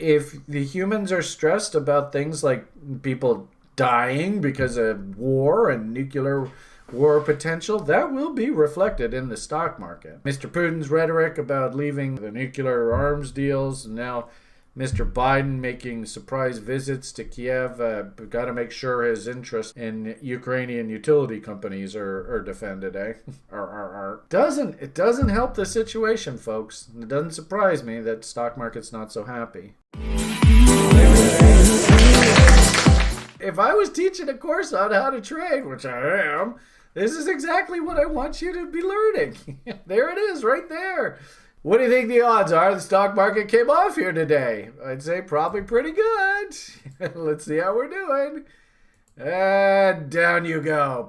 If the humans are stressed about things like people dying because of war and nuclear war potential, that will be reflected in the stock market. Mr. Putin's rhetoric about leaving the nuclear arms deals, and now Mr. Biden making surprise visits to Kiev, got to make sure his interest in Ukrainian utility companies are defended, eh? It doesn't help the situation, folks. It doesn't surprise me that the stock market's not so happy. If I was teaching a course on how to trade, which I am, this is exactly what I want you to be learning. There it is, right there. What do you think the odds are the stock market came off here today? I'd say probably pretty good. Let's see how we're doing. And down you go.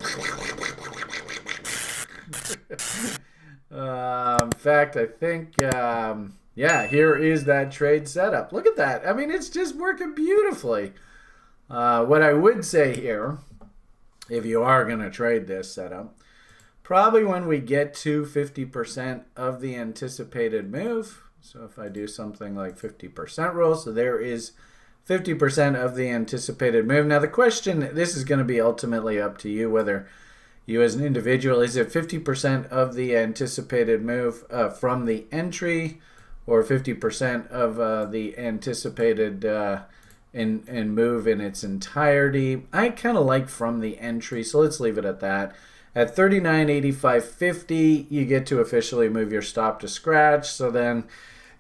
In fact, I think, yeah, here is that trade setup. Look at that. I mean, it's just working beautifully. What I would say here, if you are going to trade this setup, probably when we get to 50% of the anticipated move. So if I do something like 50% rule, so there is 50% of the anticipated move. Now the question, this is going to be ultimately up to you, whether you as an individual, is it 50% of the anticipated move from the entry, or 50% of the anticipated and move in its entirety? I kind of like from the entry, so let's leave it at that. At 39.85.50, you get to officially move your stop to scratch. So then,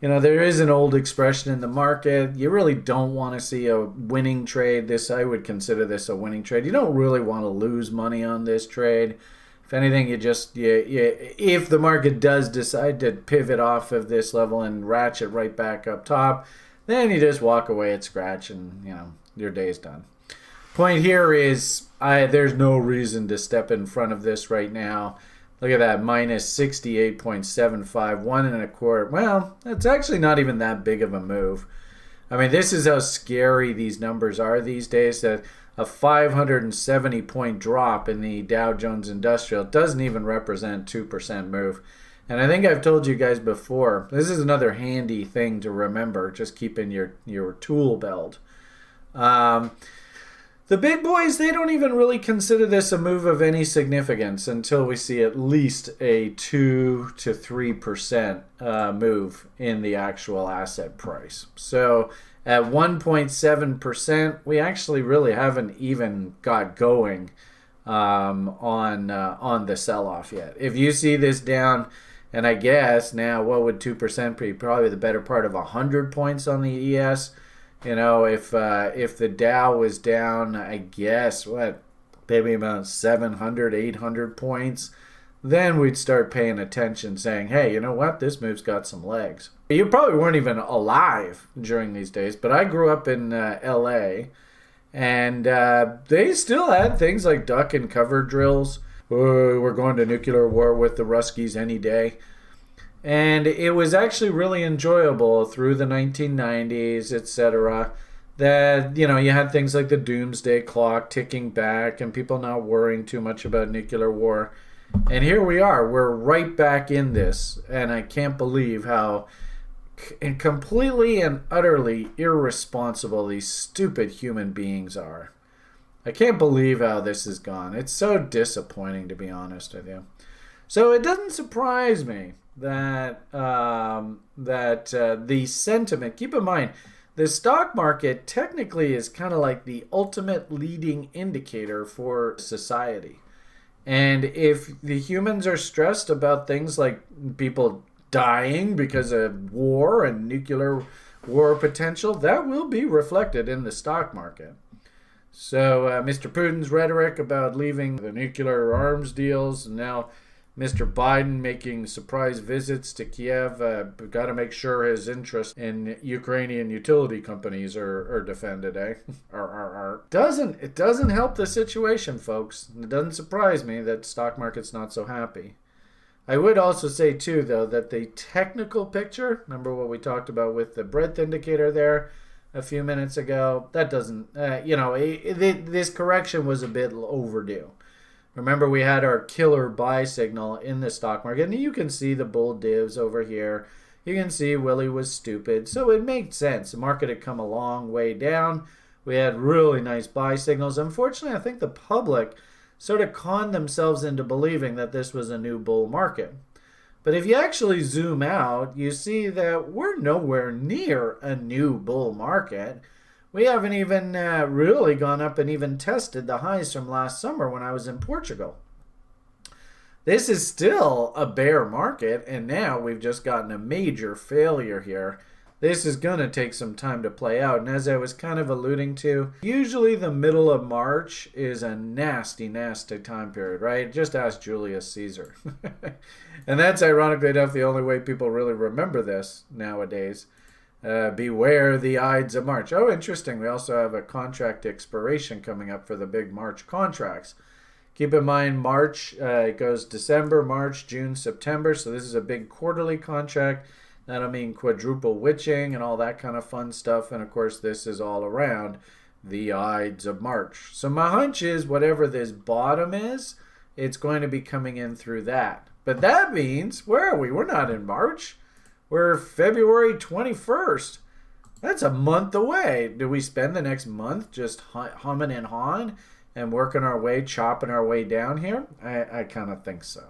you know, there is an old expression in the market. You really don't want to see a winning trade. I would consider this a winning trade. You don't really want to lose money on this trade. If anything, if the market does decide to pivot off of this level and ratchet right back up top, then you just walk away at scratch and, you know, your day's done. Point here is there's no reason to step in front of this right now. Look at that, minus 68.75, 1.25. Well, that's actually not even that big of a move. I mean, this is how scary these numbers are these days, that a 570 point drop in the Dow Jones Industrial doesn't even represent 2% move. And I think I've told you guys before, this is another handy thing to remember. Just keep in your tool belt. The big boys, they don't even really consider this a move of any significance until we see at least a 2 to 3% move in the actual asset price. So at 1.7%, we actually really haven't even got going on the sell-off yet. If you see this down, and I guess now what would 2% be? Probably the better part of 100 points on the ES. You know, if the Dow was down, I guess, maybe about 700, 800 points, then we'd start paying attention, saying, hey, you know what? This move's got some legs. You probably weren't even alive during these days, but I grew up in L.A., and they still had things like duck and cover drills. Oh, we're going to nuclear war with the Ruskies any day. And it was actually really enjoyable through the 1990s, etc. That, you know, you had things like the doomsday clock ticking back and people not worrying too much about nuclear war. And here we are. We're right back in this. And I can't believe how completely and utterly irresponsible these stupid human beings are. I can't believe how this has gone. It's so disappointing, to be honest with you. So it doesn't surprise me that the sentiment, keep in mind, the stock market technically is kind of like the ultimate leading indicator for society. And if the humans are stressed about things like people dying because of war and nuclear war potential, that will be reflected in the stock market. So Mr. Putin's rhetoric about leaving the nuclear arms deals, and now Mr. Biden making surprise visits to Kiev, got to make sure his interest in Ukrainian utility companies are defended, eh? It doesn't help the situation, folks. It doesn't surprise me that the stock market's not so happy. I would also say, too, though, that the technical picture, remember what we talked about with the breadth indicator there a few minutes ago, that doesn't, this correction was a bit overdue. Remember, we had our killer buy signal in the stock market, and you can see the bull divs over here. you can see Willie was stupid. So it made sense. The market had come a long way down. We had really nice buy signals. Unfortunately, I think the public sort of conned themselves into believing that this was a new bull market. But if you actually zoom out, you see that we're nowhere near a new bull market. We haven't even really gone up and even tested the highs from last summer when I was in Portugal. This is still a bear market, and now we've just gotten a major failure here. This is going to take some time to play out, and as I was kind of alluding to, usually the middle of March is a nasty, nasty time period, right? Just ask Julius Caesar. And that's ironically enough the only way people really remember this nowadays. Beware the Ides of March. Oh, interesting. We also have a contract expiration coming up for the big March contracts. Keep in mind, March, it goes December, March, June, September. So this is a big quarterly contract. That'll mean quadruple witching and all that kind of fun stuff. And of course, this is all around the Ides of March. So my hunch is whatever this bottom is, it's going to be coming in through that. But that means, where are we? We're not in March. We're February 21st. That's a month away. Do we spend the next month just humming and hawing and working our way, chopping our way down here? I kind of think so.